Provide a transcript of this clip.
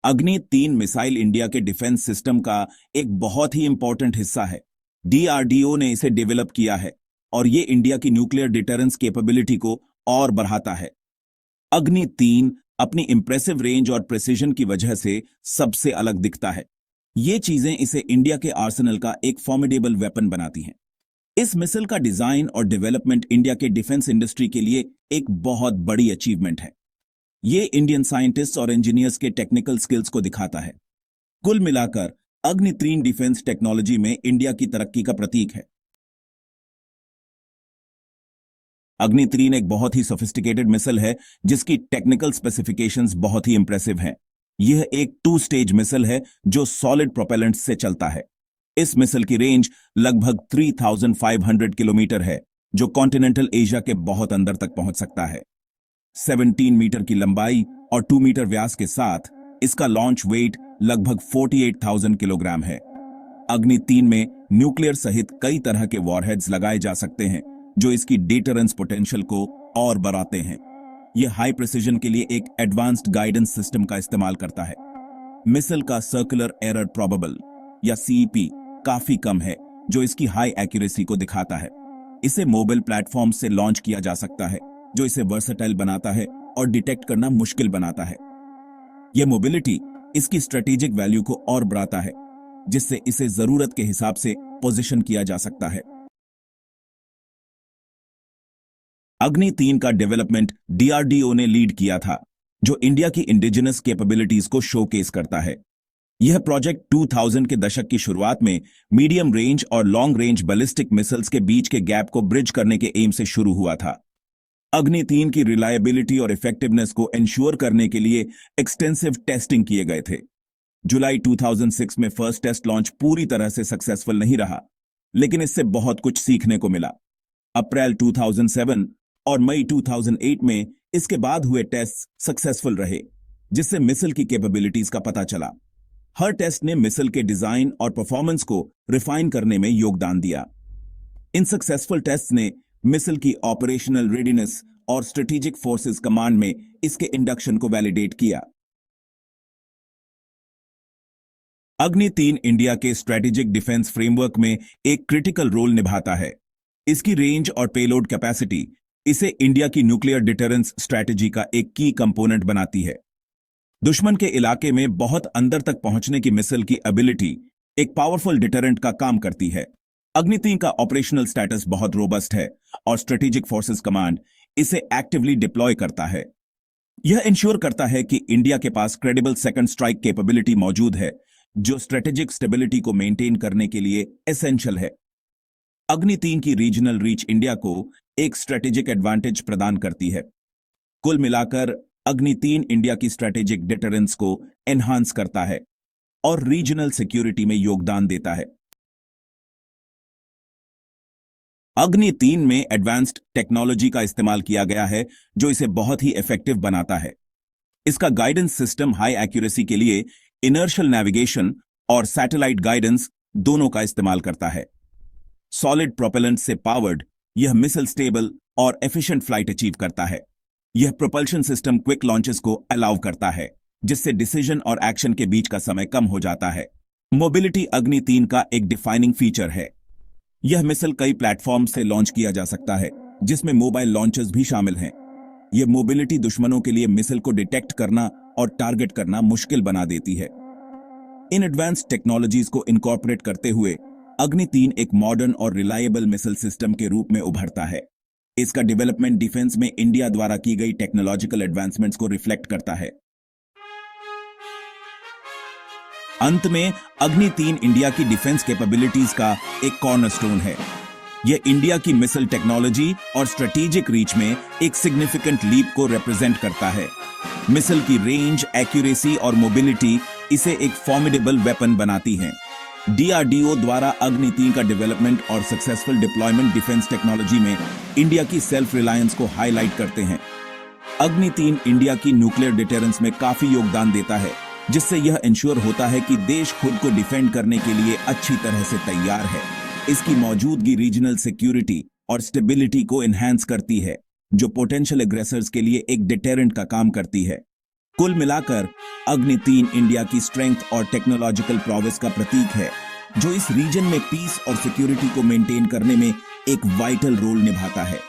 अग्नि 3 missile India के defence system का एक बहुत ही इंपॉर्टेंट हिस्सा है। डीआरडीओ ने इसे डेवलप किया है और ये इंडिया की न्यूक्लियर डिटरेंस कैपेबिलिटी को और बढ़ाता है। अग्नि 3 अपनी इंप्रेसिव रेंज और प्रिसीजन की वजह से सबसे अलग दिखता है। ये चीजें इसे इंडिया के आर्सेनल का एक फॉर्मिडेबल वेपन बनाती हैं। इस मिसाइल का डिजाइन और डेवलपमेंट इंडिया के डिफेंस इंडस्ट्री के लिए एक बहुत बड़ी अचीवमेंट है। ये इंडियन साइंटिस्ट्स और इंजीनियर्स के टेक्निकल स्किल्स को दिखाता है। कुल मिलाकर अग्नि 3 डिफेंस टेक्नोलॉजी में इंडिया की तरक्की का प्रतीक है। अग्नि 3 एक बहुत ही सोफिस्टिकेटेड मिसाइल है जिसकी टेक्निकल स्पेसिफिकेशंस बहुत ही इंप्रेसिव हैं। यह एक 2 स्टेज मिसाइल है जो सॉलिड प्रोपेलेंट से चलता है। इस मिसाइल की रेंज लगभग 3500 किलोमीटर है, जो कॉन्टिनेंटल एशिया के बहुत अंदर तक पहुंच सकता है। 17 मीटर की लंबाई और 2 मीटर व्यास के साथ इसका लॉन्च वेट लगभग 48,000 किलोग्राम है। अग्नि 3 में न्यूक्लियर सहित कई तरह के वॉरहेड्स लगाए जा सकते हैं, जो इसकी डिटरेंस पोटेंशियल को और बढ़ाते हैं। यह हाई प्रिसीजन के लिए एक एडवांस्ड गाइडेंस सिस्टम का इस्तेमाल करता है। मिसाइल का सर्कुलर एरर प्रोबेबल या सीईपी काफी कम है, जो इसकी हाई एक्यूरेसी को दिखाता है। इसे मोबाइल प्लेटफॉर्म से लॉन्च किया जा सकता है, जो इसे वर्सेटाइल बनाता है और डिटेक्ट करना मुश्किल बनाता है। यह मोबिलिटी इसकी स्ट्रेटेजिक वैल्यू को और बढ़ाता है, जिससे इसे जरूरत के हिसाब से पोजीशन किया जा सकता है। अग्नि 3 का डेवलपमेंट डीआरडीओ ने लीड किया था, जो इंडिया की इंडिजिनस कैपेबिलिटीज को शोकेस करता है। यह प्रोजेक्ट 2000 के दशक की शुरुआत में मीडियम रेंज और लॉन्ग रेंज बैलिस्टिक मिसाइल्स के बीच के गैप को ब्रिज करने के एम से शुरू हुआ था। अग्नि 3 की रिलायबिलिटी और इफेक्टिवनेस को इंश्योर करने के लिए एक्सटेंसिव टेस्टिंग किए गए थे। जुलाई 2006 में फर्स्ट टेस्ट लॉन्च पूरी तरह से सक्सेसफुल नहीं रहा, लेकिन इससे बहुत कुछ सीखने को मिला। अप्रैल 2007 और मई 2008 में इसके बाद हुए टेस्ट सक्सेसफुल रहे, जिससे मिसाइल की कैपेबिलिटीज का पता चला। हर टेस्ट ने मिसाइल के डिजाइन और परफॉर्मेंस को रिफाइन करने में योगदान दिया। इन सक्सेसफुल टेस्ट ने मिसाइल की ऑपरेशनल रेडीनेस और स्ट्रेटेजिक फोर्सेस कमांड में इसके इंडक्शन को वैलिडेट किया। अग्नि 3 इंडिया के स्ट्रेटेजिक डिफेंस फ्रेमवर्क में एक क्रिटिकल रोल निभाता है। इसकी रेंज और पेलोड कैपेसिटी इसे इंडिया की न्यूक्लियर डिटरेंस स्ट्रेटेजी का एक की कंपोनेंट बनाती है। दुश्मन के इलाके में बहुत अंदर तक पहुंचने की मिसाइल की एबिलिटी एक पावरफुल डिटरेंट का काम करती है। अग्नि 3 का ऑपरेशनल स्टेटस बहुत रोबस्ट है और स्ट्रेटेजिक फोर्सेस कमांड इसे एक्टिवली डिप्लॉय करता है। यह इंश्योर करता है कि इंडिया के पास क्रेडिबल सेकंड स्ट्राइक कैपेबिलिटी मौजूद है, जो स्ट्रेटेजिक स्टेबिलिटी को मेंटेन करने के लिए एसेंशियल है। अग्नि 3 की रीजनल रीच इंडिया को एक स्ट्रेटेजिक एडवांटेज प्रदान करती है। कुल मिलाकर अग्नि 3 इंडिया की स्ट्रेटेजिक डिटरेंस को एनहांस करता है और रीजनल सिक्योरिटी में योगदान देता है। अग्नि 3 में एडवांस्ड टेक्नोलॉजी का इस्तेमाल किया गया है, जो इसे बहुत ही इफेक्टिव बनाता है। इसका गाइडेंस सिस्टम हाई एक्यूरेसी के लिए इनर्शियल नेविगेशन और सैटेलाइट गाइडेंस दोनों का इस्तेमाल करता है। सॉलिड प्रोपेलेंट से पावर्ड यह मिसाइल स्टेबल और एफिशिएंट फ्लाइट अचीव करता है। यह प्रोपल्शन सिस्टम क्विक लॉन्चेस को अलाउ करता है, जिससे डिसीजन और एक्शन के बीच का समय कम हो जाता है। मोबिलिटी अग्नि 3 का एक डिफाइनिंग फीचर है। यह मिसाइल कई प्लेटफॉर्म से लॉन्च किया जा सकता है, जिसमें मोबाइल लॉन्चेस भी शामिल हैं। यह मोबिलिटी दुश्मनों के लिए मिसाइल को डिटेक्ट करना और टारगेट करना मुश्किल बना देती है। इन एडवांस्ड टेक्नोलॉजीज को इनकॉर्पोरेट करते हुए अग्नि 3 एक मॉडर्न और रिलायबल मिसाइल सिस्टम के रूप में उभरता है। इसका डेवलपमेंट डिफेंस में इंडिया द्वारा की गई टेक्नोलॉजिकल एडवांसमेंट्स को रिफ्लेक्ट करता है। अंत में अग्नि 3 इंडिया की डिफेंस कैपेबिलिटीज का एक कॉर्नरस्टोन है। यह इंडिया की मिसाइल टेक्नोलॉजी और स्ट्रेटेजिक रीच में एक सिग्निफिकेंट लीप को रिप्रेजेंट करता है। मिसाइल की रेंज, एक्यूरेसी और मोबिलिटी इसे एक फॉर्मिडेबल वेपन बनाती हैं। डीआरडीओ द्वारा अग्नि 3 का डेवलपमेंट और सक्सेसफुल डिप्लॉयमेंट डिफेंस टेक्नोलॉजी में इंडिया की सेल्फ रिलायंस को हाईलाइट करते हैं। अग्नि 3 इंडिया की न्यूक्लियर डिटरेंस में काफी योगदान देता है, जिससे यह इंश्योर होता है कि देश खुद को डिफेंड करने के लिए अच्छी तरह से तैयार है। इसकी मौजूदगी रीजनल सिक्योरिटी और स्टेबिलिटी को एनहांस करती है, जो पोटेंशियल एग्रेसर्स के लिए एक डिटेरेंट का काम करती है। कुल मिलाकर अग्नि 3 इंडिया की स्ट्रेंथ और टेक्नोलॉजिकल प्रोग्रेस का प्रतीक है, जो इस रीजन में पीस और सिक्योरिटी को मेंटेन करने में एक वाइटल रोल निभाता है।